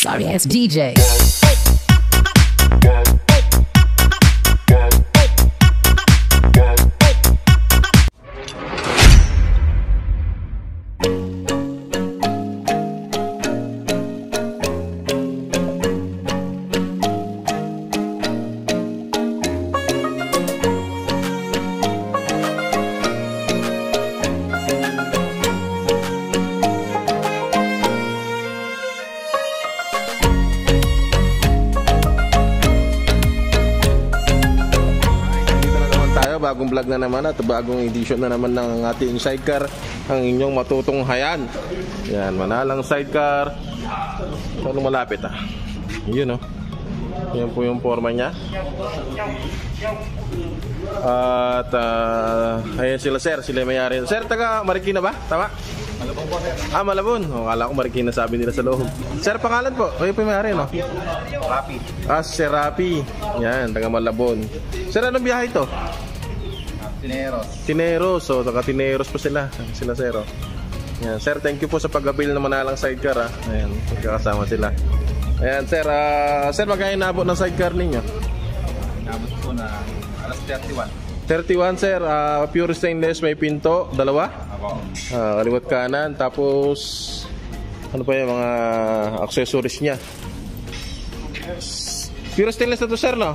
Sorry ass DJ. Bagong vlog na naman at bagong edition na naman ng ating sidecar, ang inyong matutunghayan. Yan, Manalang sidecar. Ano malapit yun yan po yung forma nya. At ayan sila sir, sila may-ari. Sir, taga Marikina ba? Tama? Malabon po, sir. Malabon. Akala ko Marikina, sabi nila sa loob. Sir, pangalan po? Kayo po yung may-ari, no? Rapi. Sir Rapi. Yan, taga Malabon. Sir, anong biyahe ito? Tineros. So, taga Tineros po sila. Sila, sir. Yan. Sir, thank you po sa pag-avail ng Manalang sidecar. Ayan, magkakasama sila. Ayan, sir. Sir, magkaya inabot ng sidecar ninyo? Inabot po na alas 31. 31, sir. Pure stainless, may pinto. Dalawa? Ako. Kaliwat kanan. Tapos, ano pa yung mga accessories niya? Pure stainless na to, sir, no?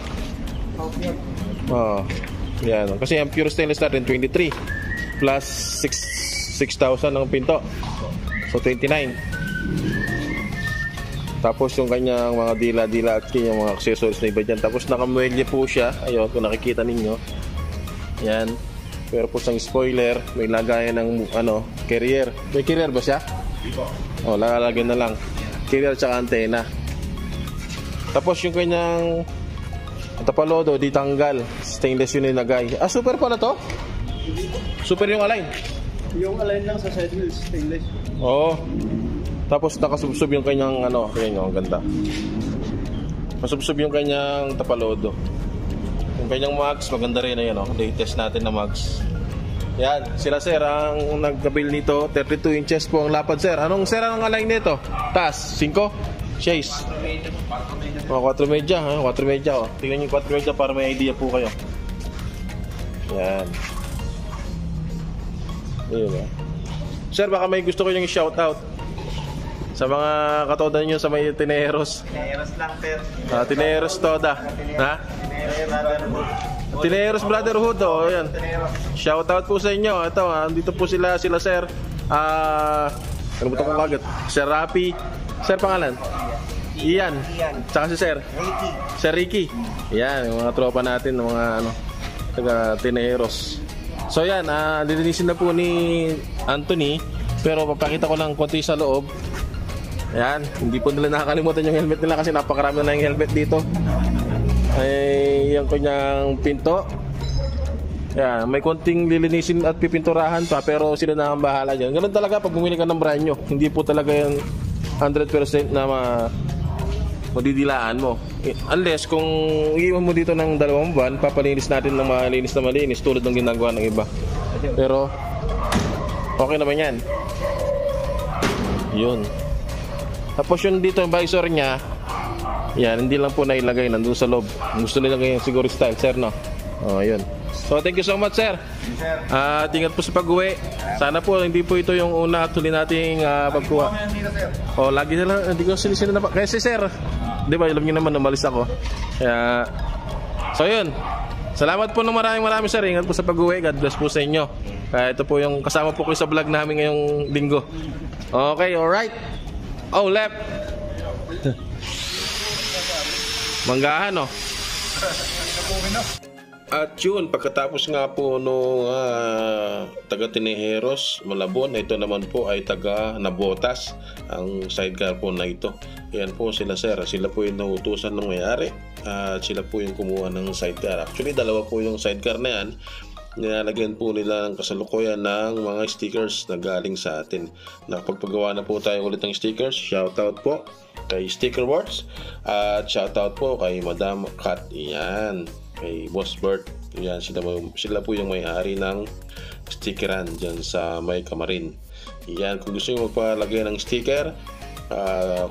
Yan. Kasi ang pure stainless natin 23 plus 6,000 ng pinto, so 29. Tapos yung kanyang mga dila-dila at yung mga accessories na iba dyan. Tapos nakamuelye po siya. Ayun, kung nakikita ninyo. Yan. Pero po sang spoiler, may lagayan ng carrier. May carrier ba siya? Lalagyan na lang carrier tsaka antena. Tapos yung kanyang tapalodo, di tanggal. Stainless yun nilagay. Super pala to? Super yung align? Yung align lang sa side wheels, stainless. Tapos nakasubsob yung kanyang ayan ang ganda. Masubsob yung kanyang tapalodo. Yung kanyang mags, maganda rin ayan latest natin na mags. Yan, sila sir ang nagkabil nito. 32 inches po ang lapad, sir. Anong align nito? Taas, 5? 6. 4 media, 4 media. Tingnan niyo 4 media para may idea po kayo. Yan. Ayun. Sir, baka may gusto ko yung shoutout sa mga katoda niyo sa may Tineros. Tineros lang, sir. Tineros Toda. Tineros Brotherhood. Ayan. Shoutout po sa inyo. Ito, dito po sila sir. Ano ba ito kong kagat? Sir Rapi. Sir, pangalan? Ian. Tsaka si Sir Ricky. Sir Ricky. Yan, yung mga tropa natin, mga taga Tineros. So yan, lilinisin na po ni Anthony. Pero papakita ko lang konti sa loob. Yan, hindi po nila nakakalimutan yung helmet nila kasi napakarami na yung helmet dito. Ay, yung kanyang pinto. Yan, may konting lilinisin at pipinturahan pa, pero sila na ang bahala dyan. Ganun talaga pag bumili ka ng brand nyo. Hindi po talaga yung 100% na madidilaan mo. Unless kung iiwan mo dito ng 2 buwan, papalinis natin ng malinis na malinis tulad ng ginagawa ng iba. Pero okay naman yan. Yun. Tapos yun dito yung visor nya, yan, hindi lang po nailagay, nandun sa loob. Gusto nila ngayon siguro style, sir, no? Yun. So thank you so much, sir. Ingat po sa pag-uwi. Sana po hindi po ito yung una at huli nating pagkuha. Lagi na lang, hindi ko sinisina na pa. Kasi sir, di ba, alam niyo naman, umalis ako. Kaya, so yun. Salamat po ng maraming sir. Ingat po sa pag-uwi. God bless po sa inyo. Kaya ito po yung kasama po ko sa vlog namin ngayong linggo. Okay, alright. Left. Manggahan, At yun, pagkatapos nga po nung taga Tineros, Malabon, ito naman po ay taga Nabotas, ang sidecar po na ito. Yan po sila sir, sila po yung nautusan ng may-ari at sila po yung kumuha ng sidecar. Actually, dalawa po yung sidecar na yan. Nilalagyan po nila ng kasalukuyan ng mga stickers na galing sa atin. Nakapagpagawa na po tayo ulit ng stickers. Shoutout po kay Sticker Wars at shoutout po kay Madam Kat. Yan. Kay Boss Bert. Yan, sila po yung may-ari ng stickeran dyan sa May Kamarin. Yan, kung gusto nyo magpalagay ng sticker,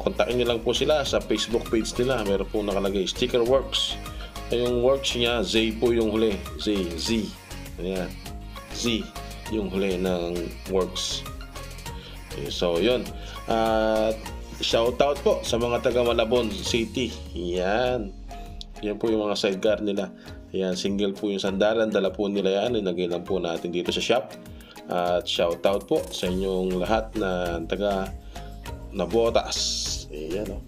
kontakin nyo lang po sila sa Facebook page nila. Meron po nakalagay Sticker Works. Yung works niya, Z po yung huli. Z. Ayan. Z yung huli ng works. Okay, so yun. Shoutout po sa mga taga Malabon City. Yan po yung mga sidecar nila. Ayan, single po yung sandalan. Dala po nila yan. Inagay lang po natin dito sa shop. At shoutout po sa inyong lahat na taga Nabotas. Ayan o.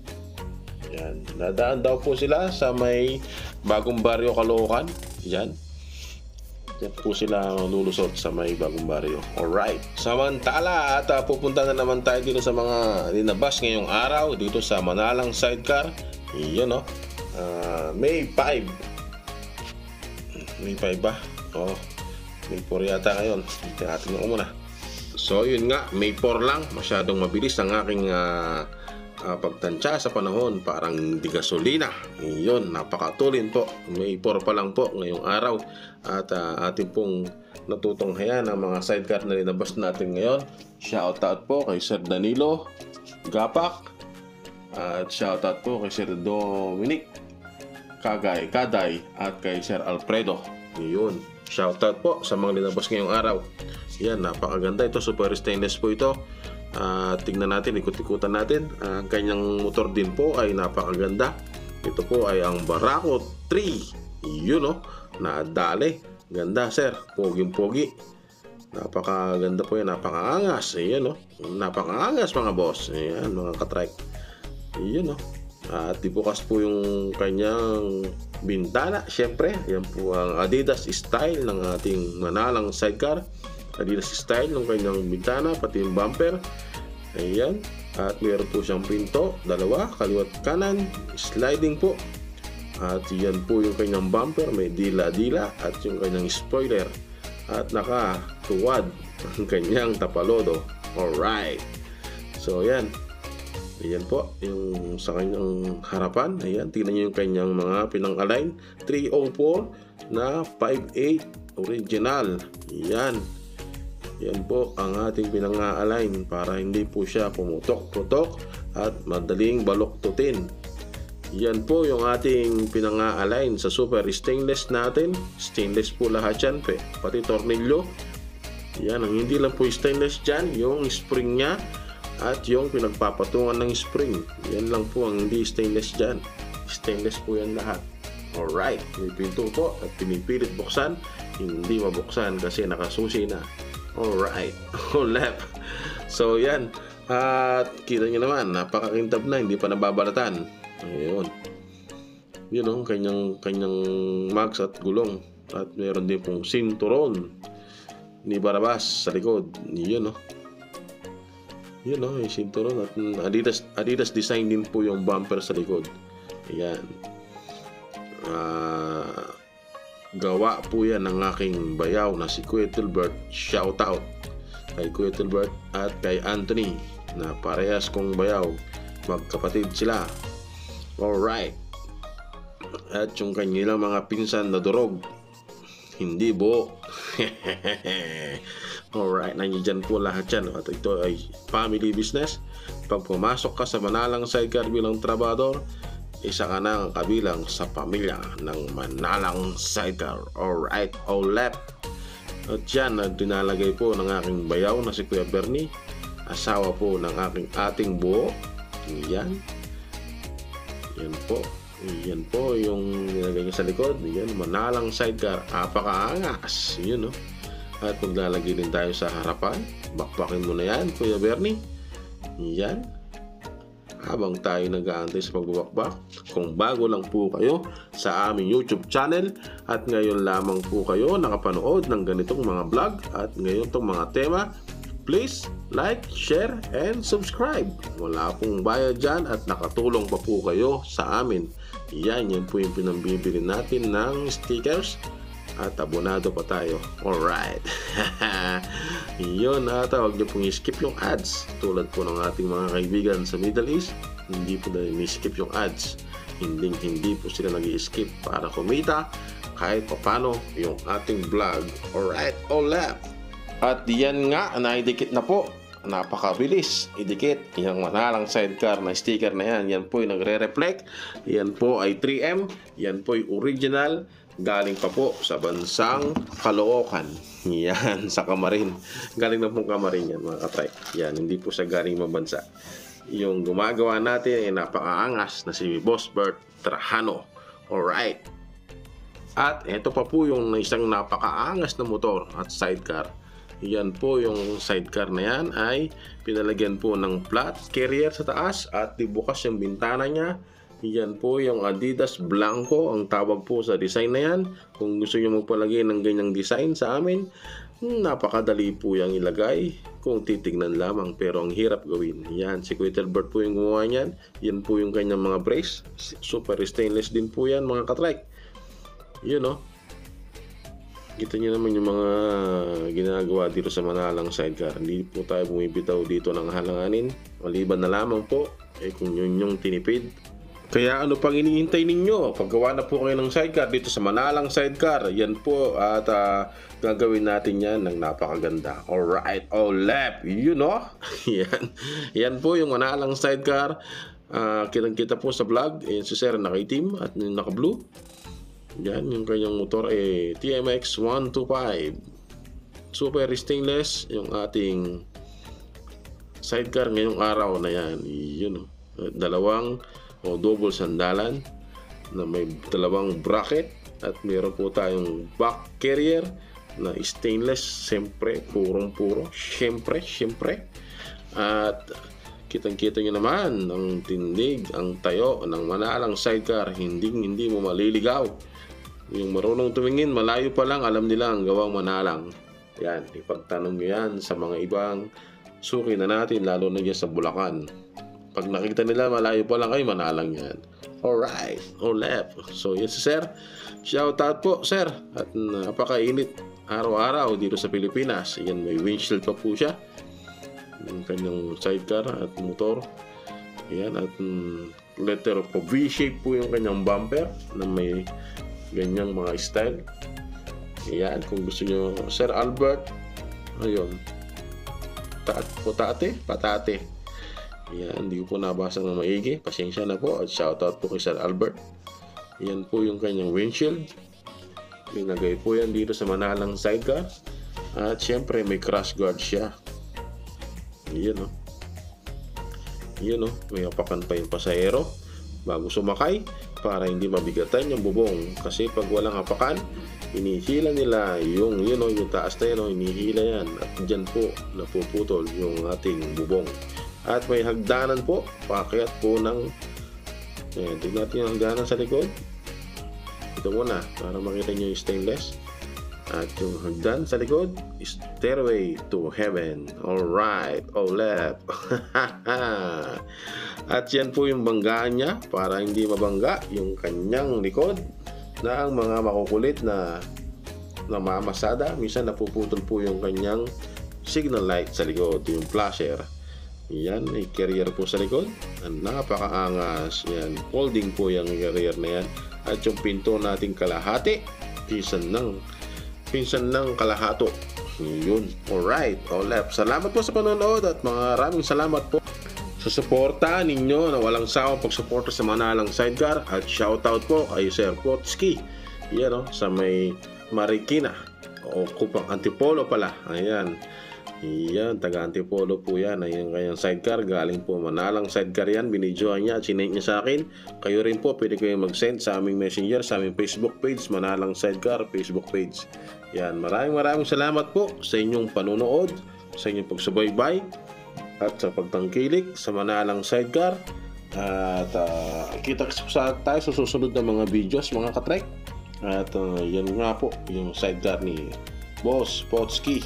Ayan. Nadaan daw po sila sa may Bagong Baryo, Caloocan. Ayan. Diyan po sila lulusot sa may Bagong Baryo. Alright. Samantala at pupunta na naman tayo dito sa mga linabas ngayong araw dito sa Manalang Sidecar. Ayan o. May 5. May 5 ba? May 4 yata ngayon. Tingnan ko muna. So yun nga, May 4 lang. Masyadong mabilis ang aking pagtansya sa panahon. Parang di gasolina. Yun, napakatulin po. May 4 pa lang po ngayong araw. At ating pong natutunghayan ang mga sidecar na linabas natin ngayon. Shoutout po kay Sir Danilo Gapak. At shoutout po kay Sir Dominic Kaday at kay Sir Alfredo. Yun, shoutout po sa mga linabas ngayong araw. Yan, napakaganda ito. Super stainless po ito. Tingnan natin, ikot-ikutan natin. Ang kanyang motor din po ay napakaganda. Ito po ay ang Barako 3. Yun o, nadali. Ganda sir, poging-pogi. Napakaganda po yan, napakaangas. Ayan o, napakaangas mga boss. Ayan mga katrike. Ayan o. At ibukas po yung kanyang bintana. Siyempre, yan po ang Adidas style ng ating Manalang Sidecar. Adidas style ng kanyang bintana, pati yung bumper. Ayan. At meron po siyang pinto, dalawa, kaliwat kanan, sliding po. At yan po yung kanyang bumper, may dila-dila at yung kanyang spoiler. At naka-tuwad ang kanyang tapalodo. Alright. So yan. Ayan po, yung sa kanyang harapan. Ayan, tingnan nyo yung kanyang mga pinang-align. 304 na 58 original. Ayan. Yan po ang ating pinang-align para hindi po siya pumutok-putok at madaling baluktutin. Yan po yung ating pinang-align sa super stainless natin. Stainless po lahat yan, pati tornilyo. Yan, ang hindi lang po stainless dyan, yung spring nya at yung pinagpapatungan ng spring. Yan lang po ang hindi stainless dyan. Stainless po yan lahat. Alright, may pinto po at pinipilit buksan. Hindi mabuksan kasi nakasusi na. Alright, left. So yan, at kita nyo naman, napakakintab na, hindi pa nababalatan. Ayun. Yun o, kanyang mags at gulong. At meron din pong sinturon ni Barabas sa likod. Yun o. Yun o, yung sinturon. At Adidas design din po yung bumper sa likod. Ayan. Gawa po yan ng aking bayaw na si Kuya Tilbert. Shout out kay Kuya Tilbert at kay Anthony na parehas kong bayaw. Magkapatid sila. Alright. At yung kanilang mga pinsan na durog, hindi buo. Alright, nandiyan po lahat yan. At ito ay family business. Pag pumasok ka sa Manalang Sidecar bilang trabador, isa ka na kabilang sa pamilya ng Manalang Sidecar. Alright, all left. At yan, dinalagay po ng aking bayaw na si Kuya Bernie, asawa po ng ating buo. Yan. Yan po. Yan po yung nilagay niya sa likod. Yan, Manalang Sidecar. Apakaangas. Yun, no? At maglalagay din tayo sa harapan. Bakbakin mo na yan, Kuya Bernie. Yan. Habang tayo nag-aantay sa pagbabakbak, kung bago lang po kayo sa aming YouTube channel at ngayon lamang po kayo nakapanood ng ganitong mga vlog at ngayon tong mga tema, please like, share, and subscribe. Wala pong bayad dyan at nakatulong pa po kayo sa amin. Yan po yung pinambibili natin ng stickers at abonado pa tayo. Alright. Yun, huwag niyo pong i-skip yung ads. Tulad po ng ating mga kaibigan sa Middle East, hindi po na i-skip yung ads. Hindi po sila nag-i-skip para kumita kahit papano yung ating vlog. Alright, all left. At yan nga, naidikit na po napakabilis idikit yung manalang sidecar na sticker na yan. Yan po yung nagre-reflect. Yan po ay 3M. Yan po yung original. Galing pa po sa bansang Caloocan. Yan, sa Kamarin. Galing na pong Kamarin yan, mga katry. Yan, hindi po sa galing mabansa. Yung gumagawa natin ay napakaangas na si Boss Bert Trajano. Alright. At ito pa po yung isang napakaangas na motor at sidecar. Yan po yung sidecar na yan ay pinalagyan po ng flat carrier sa taas at dibukas yung bintana niya. Yan po yung Adidas Blanco ang tawag po sa design na yan. Kung gusto nyo magpalagay ng ganyang design sa amin, napakadali po yung ilagay kung titignan lamang, pero ang hirap gawin. Yan, si Kuya Bert po yung gumawa niyan. Yan po yung kanyang mga brace. Super stainless din po yan, mga katrek. Yun, no? Kita nyo naman yung mga ginagawa dito sa manalang sidecar. Hindi po tayo bumibitaw dito ng halanganin. Maliban na lamang po kung yun yung tinipid. Kaya ano pang iniintay ninyo? Paggawa na po kayo ng sidecar dito sa manalang sidecar. Yan po at gagawin natin yan ng napakaganda. Alright, left, you know? Yan po yung manalang sidecar. Kitang-kita po sa vlog. Yan si Sir naka-itim at naka-blue. Yan, yung kanyang motor ay TMX 125. Super stainless yung ating sidecar ngayong araw na yan. Yun, dalawang double sandalan na may dalawang bracket at meron po tayong back carrier na stainless, siyempre, purong-puro, siyempre. At kitang-kita nyo naman ang tindig, ang tayo ng manalang sidecar, hindi mo maliligaw. Yung marunong tumingin, malayo pa lang, alam nila ang gawang manalang. Yan, ipagtanong nyo yan sa mga ibang suki na natin, lalo na dyan sa Bulacan. Pag nakita nila, malayo pa lang kayo, manalang yan. Alright, left. So, yes, Sir. Shout out po, Sir. At napakainit araw-araw dito sa Pilipinas. Yan, may windshield pa po siya. Yung kanyang sidecar at motor. Yan, at letter of V-shape po yung kanyang bumper na may ganyang mga style. Yan, kung gusto nyo, Sir Albert, ayun, patate. Yan, hindi ko po nabasa ng maigi, pasensya na po, at shoutout po kay Sir Albert. Yan po yung kanyang windshield. Linagay po yan dito sa manalang sidecar. At syempre may crash guard siya. Yan, no? Yan, no? May apakan pa yung pasahero bago sumakay para hindi mabigatan yung bubong. Kasi pag walang apakan, inihila nila yung yung taas na yun, inihila yan. At dyan po napuputol yung ating bubong. At may hagdanan po, paakyat po ng tignan natin yung hagdanan sa likod. Ito muna para makita nyo yung stainless. At yung hagdan sa likod, stairway to heaven. Alright, left. At yan po yung banggaan niya para hindi mabangga yung kanyang likod na ang mga makukulit na namamasada. Minsan napuputol po yung kanyang signal light sa likod, yung flasher. Yan, may carrier po sa likod. Napakaangas. Yan, folding po yung carrier na yan. At yung pinto nating kalahati, pinsan ng kalahato. Yun. Alright, left. Salamat po sa panonood at maraming salamat po sa suporta ninyo na walang sawang pagsuporta sa manalang sidecar. At shoutout po kay Sir Potski. Yan, sa may Marikina o Kupang Antipolo pala. Ayan. Yan, taga Antipolo po yan. Ayan kayang sidecar. Galing po manalang sidecar yan. Binidyoan niya at sinend niya sa akin. Kayo rin po, pwede kayo mag-send sa aming messenger, sa aming Facebook page, Manalang Sidecar Facebook page. Yan, maraming salamat po sa inyong panunood, sa inyong pagsubaybay at sa pagtangkilik sa manalang sidecar. At kita tayo sa susunod na mga videos, mga katrek. At yan nga po yung sidecar ni Boss Potski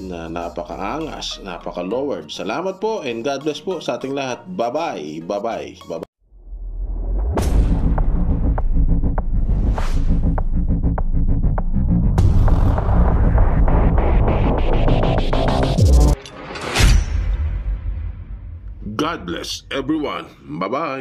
na napakaangas, napaka-lowered. Salamat po and God bless po sa ating lahat. Bye-bye. God bless everyone. Bye-bye.